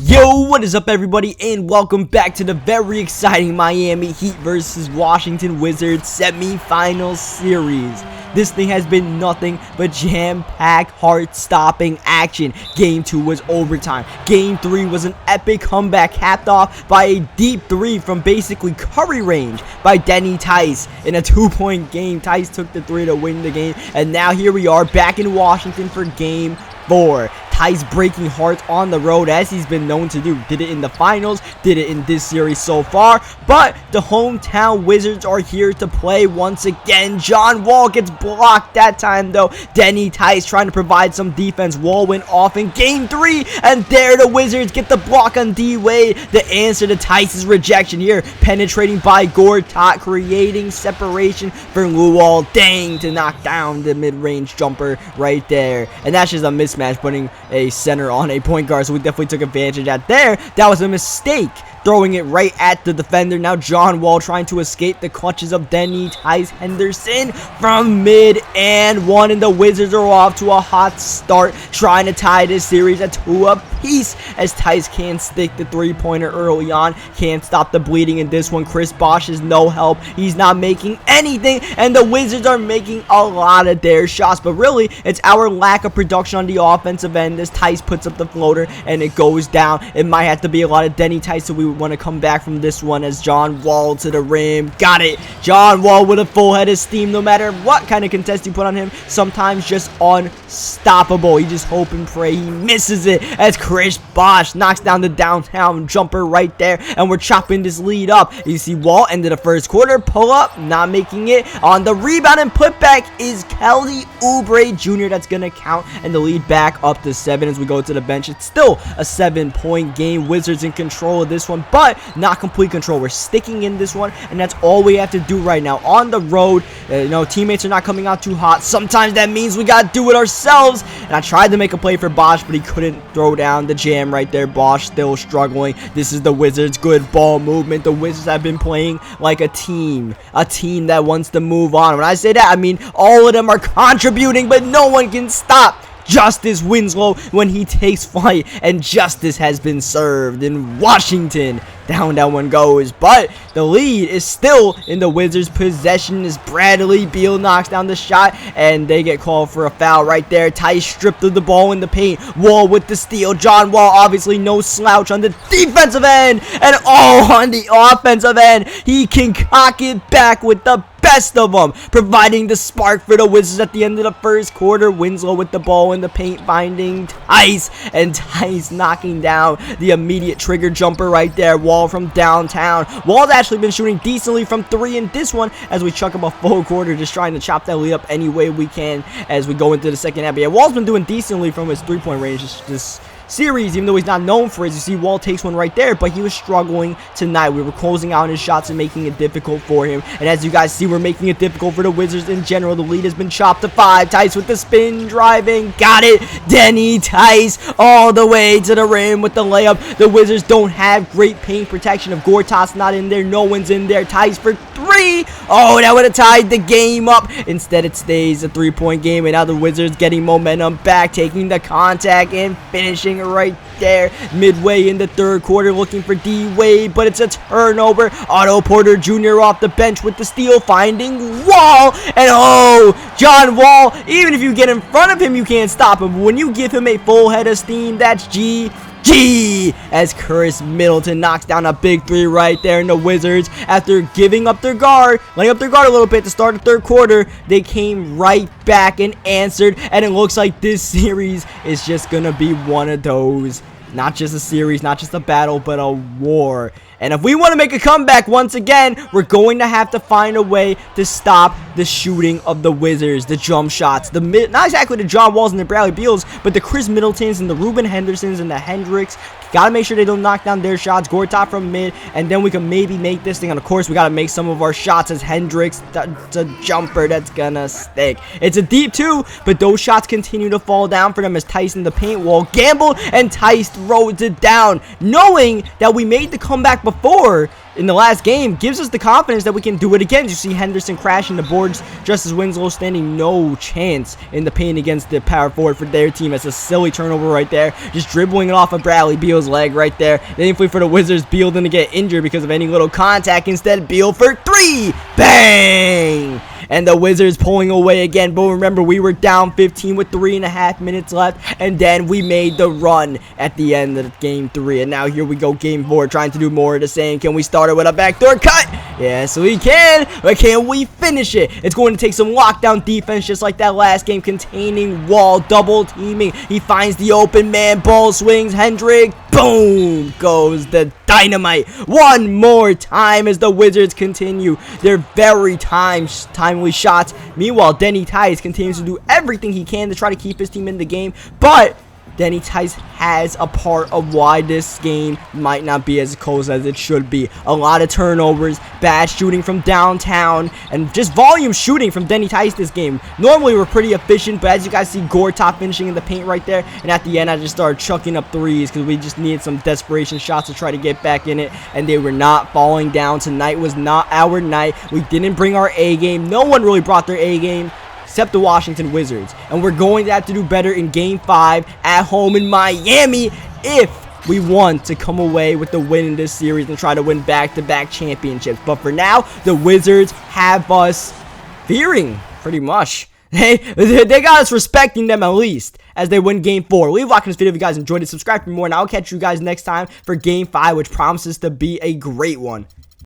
Yo, what is up everybody, and welcome back to the very exciting Miami Heat versus Washington Wizards semifinal series. This thing has been nothing but jam-packed, heart-stopping action. Game 2 was overtime. Game 3 was an epic comeback capped off by a deep 3 from basically Curry range by Denny Tice. In a 2-point game, Tice took the 3 to win the game, and now here we are back in Washington for Game 4. Tice breaking hearts on the road as he's been known to do. Did it in the finals, did it in this series so far, but the hometown Wizards are here to play once again. John Wall gets blocked that time though. Denny Tice trying to provide some defense. Wall went off in Game 3, and there the Wizards get the block on D-Wade. The answer to Tice's rejection here, penetrating by Gortat, creating separation for Luol Deng to knock down the mid-range jumper right there. And that's just a mismatch, putting a center on a point guard, so we definitely took advantage of that there. That was a mistake, throwing it right at the defender. Now John Wall trying to escape the clutches of Denny Tice Henderson from mid and one, and the Wizards are off to a hot start, trying to tie this series at 2 apiece as Tice can't stick the three-pointer early on, can't stop the bleeding in this one. Chris Bosh is no help, he's not making anything, and the Wizards are making a lot of their shots, but really it's our lack of production on the offensive end as Tice puts up the floater and it goes down. It might have to be a lot of Denny Tice, so we want to come back from this one as John Wall to the rim. Got it. John Wall with a full head of steam. No matter what kind of contest you put on him, sometimes just unstoppable. You just hope and pray he misses it as Chris Bosh knocks down the downtown jumper right there, and we're chopping this lead up. You see Wall ended the first quarter, pull up, not making it. On the rebound and putback is Kelly Oubre Jr. That's going to count, and the lead back up to 7 as we go to the bench. It's still a 7-point game. Wizards in control of this one, but not complete control. We're sticking in this one, and that's all we have to do right now. On the road, teammates are not coming out too hot. Sometimes that means we got to do it ourselves, and I tried to make a play for Bosh, but he couldn't throw down the jam right there. Bosh still struggling. This is the Wizards' good ball movement. The Wizards have been playing like a team that wants to move on. When I say that, I mean all of them are contributing, but no one can stop Justice Winslow when he takes flight, and justice has been served in Washington. Down that one goes, but the lead is still in the Wizards' possession as Bradley Beal knocks down the shot, and they get called for a foul right there. Tice stripped of the ball in the paint. Wall with the steal. John Wall obviously no slouch on the defensive end, and on the offensive end, he can cock it back with the best of them, providing the spark for the Wizards at the end of the first quarter. Winslow with the ball in the paint, finding Tice, and Tice knocking down the immediate trigger jumper right there. Wall from downtown. Wall's actually been shooting decently from 3 in this one as we chuck up a full quarter, just trying to chop that lead up any way we can as we go into the second half. But yeah, Wall's been doing decently from his 3-point range this series, even though he's not known for it. You see Wall takes one right there, but he was struggling tonight. We were closing out his shots and making it difficult for him, and as you guys see, we're making it difficult for the Wizards in general. The lead has been chopped to 5. Tice with the spin driving, got it. Denny Tice all the way to the rim with the layup. The Wizards don't have great paint protection. If Gortat's not in there, no one's in there. Tice for 3. Oh, that would have tied the game up. Instead, it stays a 3-point game, and now the Wizards getting momentum back, taking the contact and finishing right there midway in the third quarter, looking for D-Wade, but it's a turnover. Otto Porter Jr. off the bench with the steal, finding Wall, and oh, John Wall, even if you get in front of him, you can't stop him. But when you give him a full head of steam, that's GG, as Chris Middleton knocks down a big 3 right there, and the Wizards, after giving up their guard, laying up their guard a little bit to start the third quarter, they came right back and answered, and it looks like this series is just gonna be one of those. Not just a series, not just a battle, but a war. And if we want to make a comeback once again, we're going to have to find a way to stop the shooting of the Wizards, the jump shots, not exactly the John Walls and the Bradley Beals, but the Chris Middletons and the Ruben Hendersons and the Hendricks. Gotta make sure they don't knock down their shots. Gortat from mid, and then we can maybe make this thing. And of course, we gotta make some of our shots as Hendricks. That's a jumper that's gonna stick. It's a deep 2, but those shots continue to fall down for them as Tice in the paint. Wall gambled, and Tice throws it down, knowing that we made the comeback before. in the last game gives us the confidence that we can do it again. You see Henderson crashing the boards just as Winslow standing no chance in the paint against the power forward for their team. It's a silly turnover right there, just dribbling it off of Bradley Beal's leg right there. Thankfully for the Wizards, Beal didn't get injured because of any little contact. Instead, Beal for 3, bang! And the Wizards pulling away again. But remember, we were down 15 with 3.5 minutes left. And then we made the run at the end of game 3. And now here we go, game 4, trying to do more of the same. Can we start it with a backdoor cut? Yes, we can. But can we finish it? It's going to take some lockdown defense, just like that last game, containing Wall, double teaming. He finds the open man, ball swings, Hendrick. Boom goes the dynamite one more time as the Wizards continue their very timely shots. Meanwhile, Denny Tice continues to do everything he can to try to keep his team in the game, but Denny Tice has a part of why this game might not be as close as it should be. A lot of turnovers, bad shooting from downtown, and just volume shooting from Denny Tice this game. Normally, we're pretty efficient, but as you guys see, Gortop finishing in the paint right there. And at the end, I just started chucking up threes because we just needed some desperation shots to try to get back in it. And they were not falling down. Tonight was not our night. We didn't bring our A game. No one really brought their A game, except the Washington Wizards. And we're going to have to do better in game 5 at home in Miami if we want to come away with the win in this series and try to win back-to-back championships. But for now, the Wizards have us fearing pretty much. They got us respecting them at least as they win game 4. Leave a like on this video if you guys enjoyed it. Subscribe for more, and I'll catch you guys next time for game 5, which promises to be a great one.